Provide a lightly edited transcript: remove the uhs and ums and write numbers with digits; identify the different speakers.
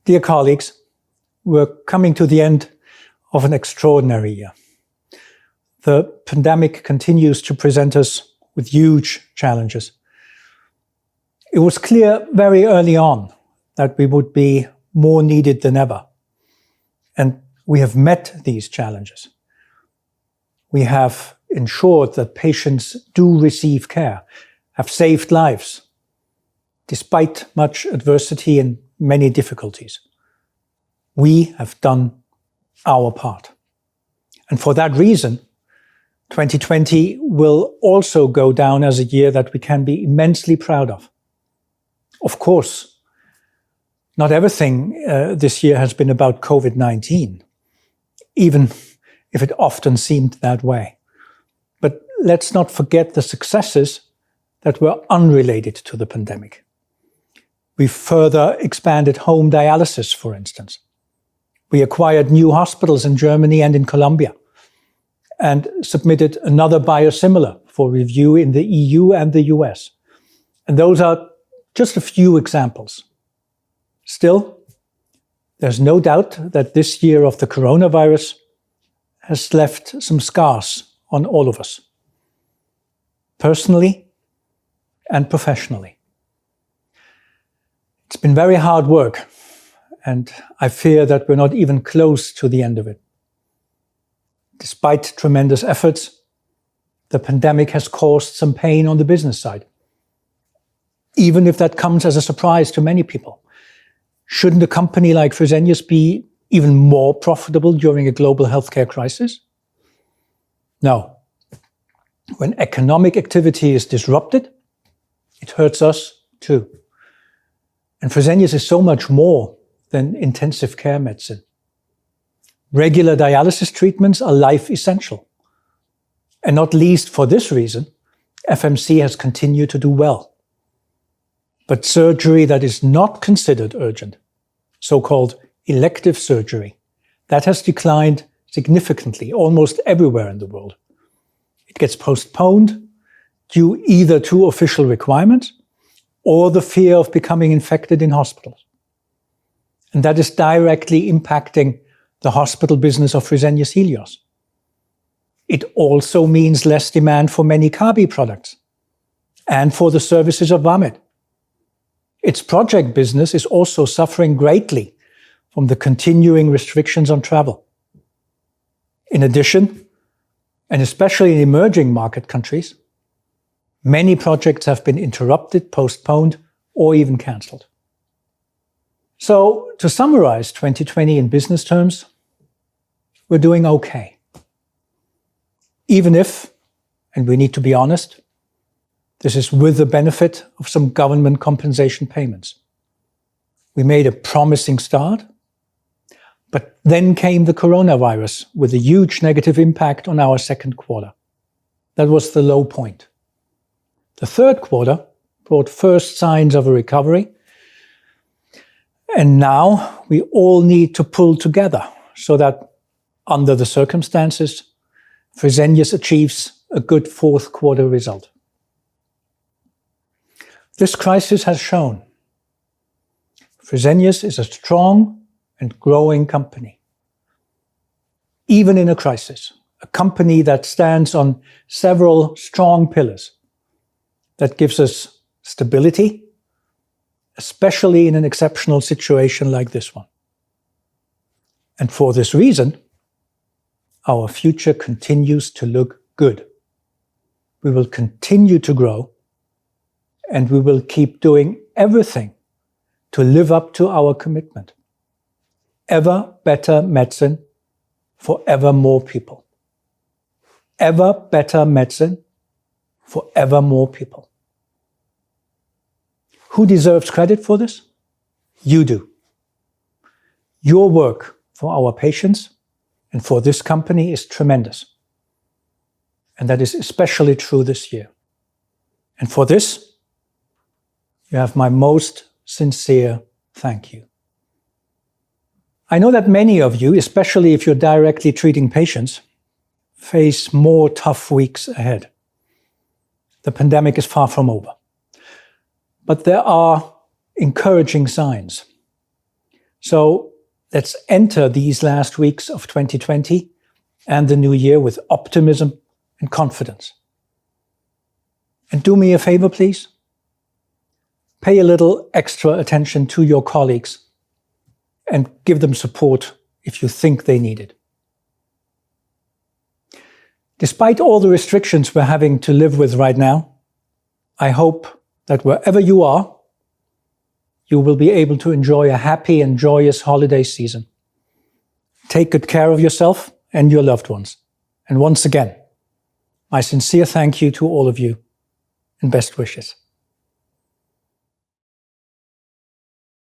Speaker 1: Dear colleagues, we're coming to the end of an extraordinary year. The pandemic continues to present us with huge challenges. It was clear very early on that we would be more needed than ever. And we have met these challenges. We have ensured that patients do receive care, have saved lives, despite much adversity and many difficulties. We have done our part. And for that reason, 2020 will also go down as a year that we can be immensely proud of. Of course, not everything this year has been about COVID-19, even if it often seemed that way. But let's not forget the successes that were unrelated to the pandemic. We further expanded home dialysis, for instance. We acquired new hospitals in Germany and in Colombia, and submitted another biosimilar for review in the EU and the US. And those are just a few examples. Still, there's no doubt that this year of the coronavirus has left some scars on all of us, personally and professionally. It's been very hard work, and I fear that we're not even close to the end of it. Despite tremendous efforts, the pandemic has caused some pain on the business side, even if that comes as a surprise to many people. Shouldn't a company like Fresenius be even more profitable during a global healthcare crisis? No. When economic activity is disrupted, it hurts us too. And Fresenius is so much more than intensive care medicine. Regular dialysis treatments are life essential. And not least for this reason, FMC has continued to do well. But surgery that is not considered urgent, so-called elective surgery, that has declined significantly almost everywhere in the world. It gets postponed due either to official requirements or the fear of becoming infected in hospitals. And that is directly impacting the hospital business of Fresenius Helios. It also means less demand for many Kabi products and for the services of Vamed. Its project business is also suffering greatly from the continuing restrictions on travel. In addition, and especially in emerging market countries, many projects have been interrupted, postponed, or even cancelled. So, to summarize 2020 in business terms, we're doing okay. Even if, and we need to be honest, this is with the benefit of some government compensation payments. We made a promising start, but then came the coronavirus with a huge negative impact on our second quarter. That was the low point. The third quarter brought first signs of a recovery, and now we all need to pull together so that, under the circumstances, Fresenius achieves a good fourth quarter result. This crisis has shown Fresenius is a strong and growing company. Even in a crisis, a company that stands on several strong pillars that gives us stability, especially in an exceptional situation like this one. And for this reason, our future continues to look good. We will continue to grow, and we will keep doing everything to live up to our commitment. Ever better medicine for ever more people. Ever better medicine for ever more people. Who deserves credit for this? You do. Your work for our patients and for this company is tremendous. And that is especially true this year. And for this, you have my most sincere thank you. I know that many of you, especially if you're directly treating patients, face more tough weeks ahead. The pandemic is far from over. But there are encouraging signs. So let's enter these last weeks of 2020 and the new year with optimism and confidence. And do me a favor, please. Pay a little extra attention to your colleagues and give them support if you think they need it. Despite all the restrictions we're having to live with right now, I hope that wherever you are, you will be able to enjoy a happy and joyous holiday season. Take good care of yourself and your loved ones. And once again, my sincere thank you to all of you and best wishes.